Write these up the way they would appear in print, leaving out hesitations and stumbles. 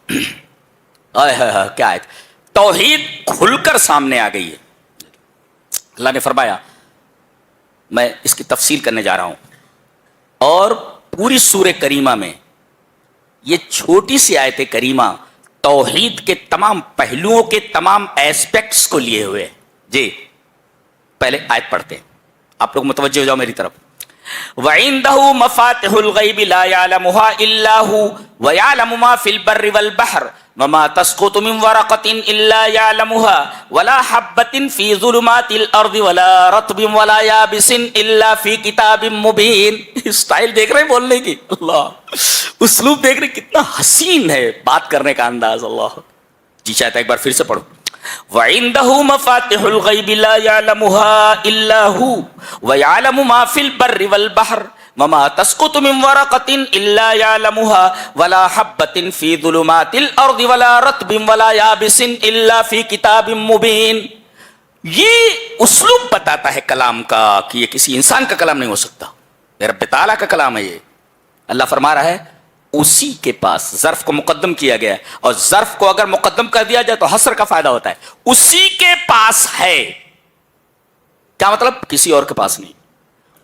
کیا ہے، توحید کھل کر سامنے آ گئی ہے. اللہ نے فرمایا، میں اس کی تفصیل کرنے جا رہا ہوں، اور پوری سورہ کریمہ میں یہ چھوٹی سی آیت کریمہ توحید کے تمام پہلوؤں کے تمام ایسپیکٹس کو لیے ہوئے. جی پہلے آیت پڑھتے ہیں، آپ لوگ متوجہ ہو جاؤ میری طرف. وَعِندَهُ مَفَاتِحُ الْغَيْبِ لَا يَعْلَمُهَا إِلَّا هُوَ وَيَعْلَمُ مَا فِي الْبَرِّ وَالْبَحْرِ وَمَا تَسْقُطُ مِنْ وَرَقَةٍ إِلَّا يَعْلَمُهَا وَلَا حَبَّةٍ فِي ظُلُمَاتِ الْأَرْضِ وَلَا رَطْبٍ وَلَا يَابِسٍ إِلَّا فِي كِتَابٍ مُبِينٍ. اسٹائل دیکھ رہے ہیں بولنے کی، اللہ اسلوب دیکھ رہے کتنا حسین ہے بات کرنے کا انداز. اللہ جی چاہتا ہے ایک بار پھر سے پڑھو. وَعِندَهُ مَفَاتِحُ الْغَيْبِ لَا يَعْلَمُهَا إِلَّا هُوَ وَيَعْلَمُ مَا فِي الْبَرِّ وَالْبَحْرِ وَمَا تَسْقُطُ مِنْ وَرَقَةٍ إِلَّا يَعْلَمُهَا وَلَا حَبَّةٍ فِي ظُلُمَاتِ الْأَرْضِ وَلَا رَطْبٍ وَلَا يَابِسٍ إِلَّا فِي كِتَابٍ مُبِينٍ. یہ اسلوب بتاتا ہے کلام کا کہ یہ کسی انسان کا کلام نہیں ہو سکتا، یہ رب تعالیٰ کا کلام ہے. یہ اللہ فرما رہا ہے اسی کے پاس، ظرف کو مقدم کیا گیا ہے، اور ظرف کو اگر مقدم کر دیا جائے تو حصر کا فائدہ ہوتا ہے. اسی کے پاس ہے، کیا مطلب؟ کسی اور کے پاس نہیں.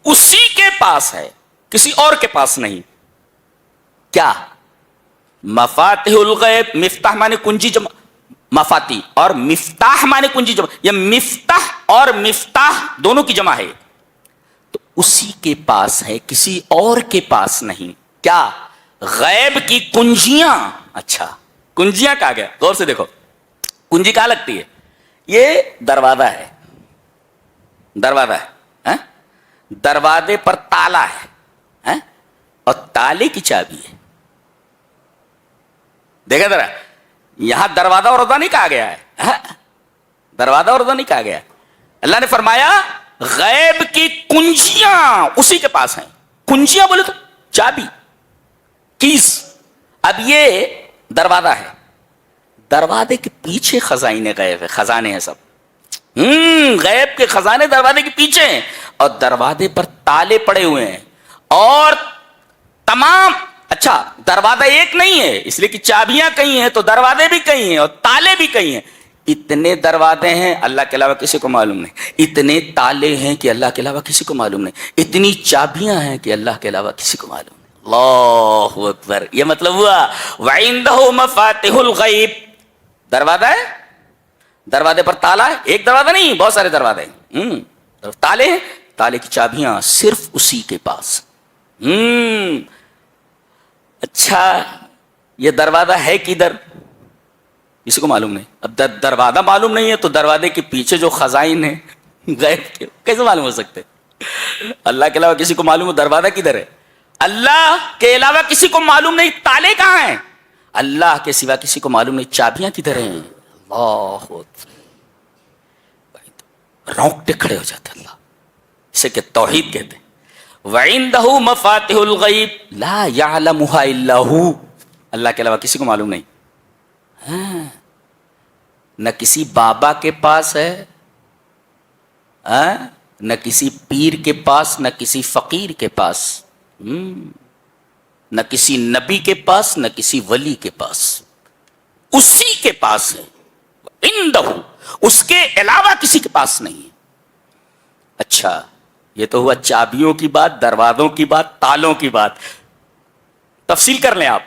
اسی کے پاس ہے، کسی اور کے پاس نہیں. کیا؟ مفاتیح الغیب، مفتاح مانے کنجی جمع، مفاتی، اور مفتاح مانے کنجی جمع. یہ مفتاح اور مفتاح دونوں کی جمع ہے. تو اسی کے پاس ہے، کسی اور کے پاس نہیں. کیا؟ غیب کی کنجیاں. اچھا کنجیاں کہا گیا، غور سے دیکھو. کنجی کہاں لگتی ہے؟ یہ دروازہ ہے، دروازہ ہے، دروازے پر تالا ہے اور تالے کی چابی ہے. دیکھا ذرا، یہاں دروازہ اور روزہ نہیں کہا گیا ہے، دروازہ اور روزہ نہیں کہا گیا. اللہ نے فرمایا غیب کی کنجیاں اسی کے پاس ہیں. کنجیاں بولے تو چابی، کیس. اب یہ دروازہ ہے، دروازے کے پیچھے خزائن غیب ہے، خزانے ہیں سب. غیب کے خزانے دروازے کے پیچھے ہیں، اور دروازے پر تالے پڑے ہوئے ہیں، اور تمام. اچھا دروازہ ایک نہیں ہے، اس لیے کہ چابیاں کئی ہیں تو دروازے بھی کئی ہیں اور تالے بھی کئی ہیں. اتنے دروازے ہیں اللہ کے علاوہ کسی کو معلوم نہیں، اتنے تالے ہیں کہ اللہ کے علاوہ کسی کو معلوم نہیں، اتنی چابیاں ہیں کہ اللہ کے علاوہ کسی کو معلوم نہیں. اللہ اکبر. یہ مطلب ہوا وَعِندَهُ مَفَاتِحُ الْغَيْبِ. دروازہ ہے، دروازے پر تالا ہے، ایک دروازہ نہیں بہت سارے دروازے ہیں، تالے ہیں، تالے کی چابیاں صرف اسی کے پاس. اچھا یہ دروازہ ہے کدھر؟ کسی کو معلوم نہیں. اب دروازہ معلوم نہیں ہے تو دروازے کے پیچھے جو خزائن ہیں غیب کے کیسے معلوم ہو سکتے؟ اللہ کے علاوہ کسی کو معلوم ہو دروازہ کدھر ہے؟ اللہ کے علاوہ کسی کو معلوم نہیں تالے کہاں ہیں، اللہ کے سوا کسی کو معلوم نہیں چابیاں کدھر ہیں. اللہ رونگٹے کھڑے ہو جاتے. اللہ اسے کہ توحید کہتے ہیں. وَعِندَهُ مَفَاتِحُ الْغَيْبِ لَا يَعْلَمُهَا إِلَّا هُوَ. اللہ کے علاوہ کسی کو معلوم نہیں. نہ کسی بابا کے پاس ہے، نہ کسی پیر کے پاس، نہ کسی فقیر کے پاس، نہ کسی نبی کے پاس، نہ کسی ولی کے پاس. اسی کے پاس ہے. عندہ، اس کے علاوہ کسی کے پاس نہیں. اچھا یہ تو ہوا چابیوں کی بات، دروازوں کی بات، تالوں کی بات. تفصیل کر لیں آپ.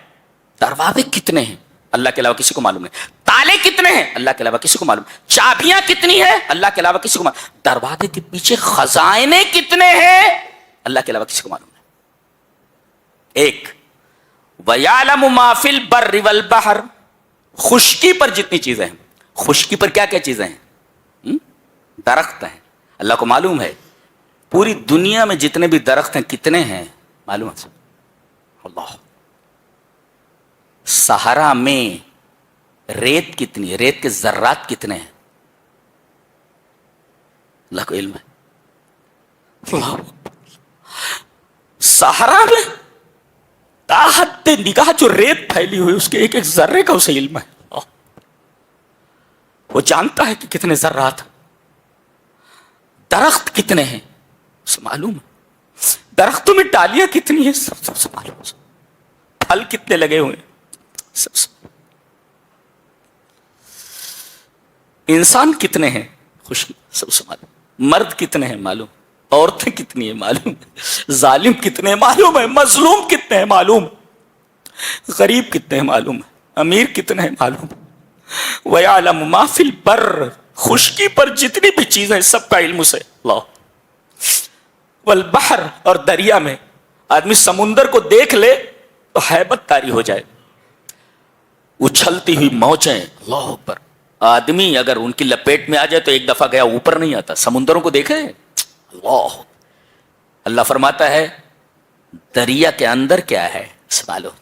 دروازے کتنے ہیں اللہ کے علاوہ کسی کو معلوم نہیں. تالے کتنے ہیں اللہ کے علاوہ کسی کو معلوم. چابیاں کتنی ہیں اللہ کے علاوہ کسی کو معلوم. دروازے کے پیچھے خزانے کتنے ہیں اللہ کے علاوہ کسی کو معلوم نہیں. ایک وَيَعْلَمُ مَا فِي الْبَرِّ وَالْبَحْرِ. خشکی پر جتنی چیزیں ہیں، خشکی پر کیا کیا چیزیں ہیں؟ درخت ہیں، اللہ کو معلوم ہے. پوری دنیا میں جتنے بھی درخت ہیں کتنے ہیں معلوم ہے اللہ. صحرا میں ریت کتنی ہے، ریت کے ذرات کتنے ہیں اللہ کو علم ہے. صحرا میں تحت نگاہ جو ریت پھیلی ہوئی اس کے ایک ایک ذرے کا اسے علم ہے. وہ جانتا ہے کہ کتنے ذرات. درخت کتنے ہیں اسے معلوم ہے. درختوں میں ڈالیاں کتنی ہیں سب سے معلوم ہے. پھل کتنے لگے ہوئے سب. انسان کتنے ہیں خوش سب سے معلوم، مرد کتنے ہیں معلوم، عورتیں کتنی ہیں معلوم، ظالم کتنے ہیں معلوم ہے، مظلوم کتنے ہیں معلوم، غریب کتنے ہیں معلوم ہے، امیر کتنے ہیں معلوم، وَيَعْلَمُ مَا فِي الْبَرِّ، خشکی پر جتنی بھی چیزیں سب کا علم اسے اللہ، والبحر، اور دریا میں آدمی سمندر کو دیکھ لے تو ہیبت طاری ہو جائے، اچھلتی ہوئی موجیں اللہ اکبر، آدمی اگر ان کی لپیٹ میں آ جائے تو ایک دفعہ گیا اوپر نہیں آتا، سمندروں کو دیکھیں اللہ، اللہ فرماتا ہے دریا کے اندر کیا ہے معلوم،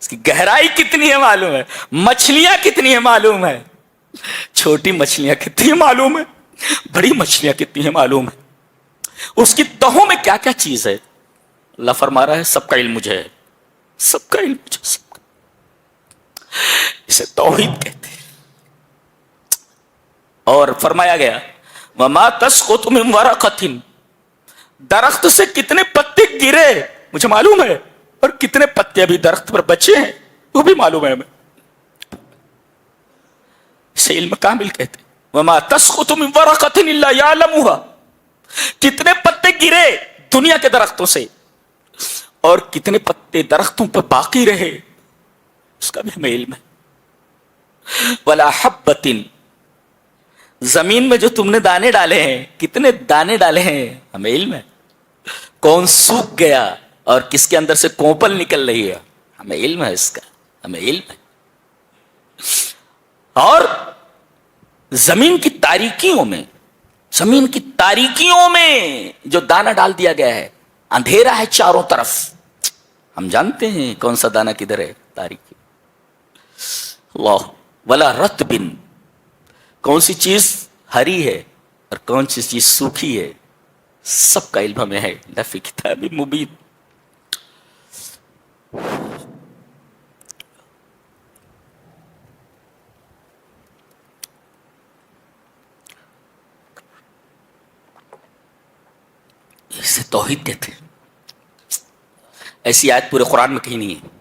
اس کی گہرائی کتنی ہے معلوم ہے، مچھلیاں کتنی ہیں معلوم ہے، چھوٹی مچھلیاں کتنی ہیں معلوم ہے، بڑی مچھلیاں کتنی ہیں معلوم ہے، اس کی تہوں میں کیا کیا چیز ہے، اللہ فرما رہا ہے سب کا علم مجھے ہے، سب کا علم مجھے، سب کا، اسے توحید کہتے ہیں۔ اور فرمایا گیا وَمَا تَسْقُطُ مِن وَرَقَةٍ، درخت سے کتنے پتے گرے مجھے معلوم ہے، اور کتنے پتے ابھی درخت پر بچے ہیں وہ بھی معلوم ہے ہمیں، اسے علم کامل کہتے ہیں۔ وَمَا تَسْقُطُ مِن وَرَقَةٍ إِلَّا يَعْلَمُهَا، کتنے پتے گرے دنیا کے درختوں سے اور کتنے پتے درختوں پر باقی رہے اس کا بھی ہمیں علم ہے۔ وَلَا حَبَّةٍ، زمین میں جو تم نے دانے ڈالے ہیں کتنے دانے ڈالے ہیں ہمیں علم ہے، کون سوکھ گیا اور کس کے اندر سے کوپل نکل رہی ہے ہمیں علم ہے، اس کا ہمیں علم ہے۔ اور زمین کی تاریکیوں میں، زمین کی تاریکیوں میں جو دانہ ڈال دیا گیا ہے، اندھیرا ہے چاروں طرف، ہم جانتے ہیں کون سا دانہ کدھر ہے، تاریکی اللہ، ولا رطبن، کون سی چیز ہری ہے اور کون سی چیز سوکھی ہے سب کا علم ہمیں ہے، لفی کتاب مبین۔ اسے توحید کہتے ہیں، ایسی آیت پورے قرآن میں کہیں نہیں ہے۔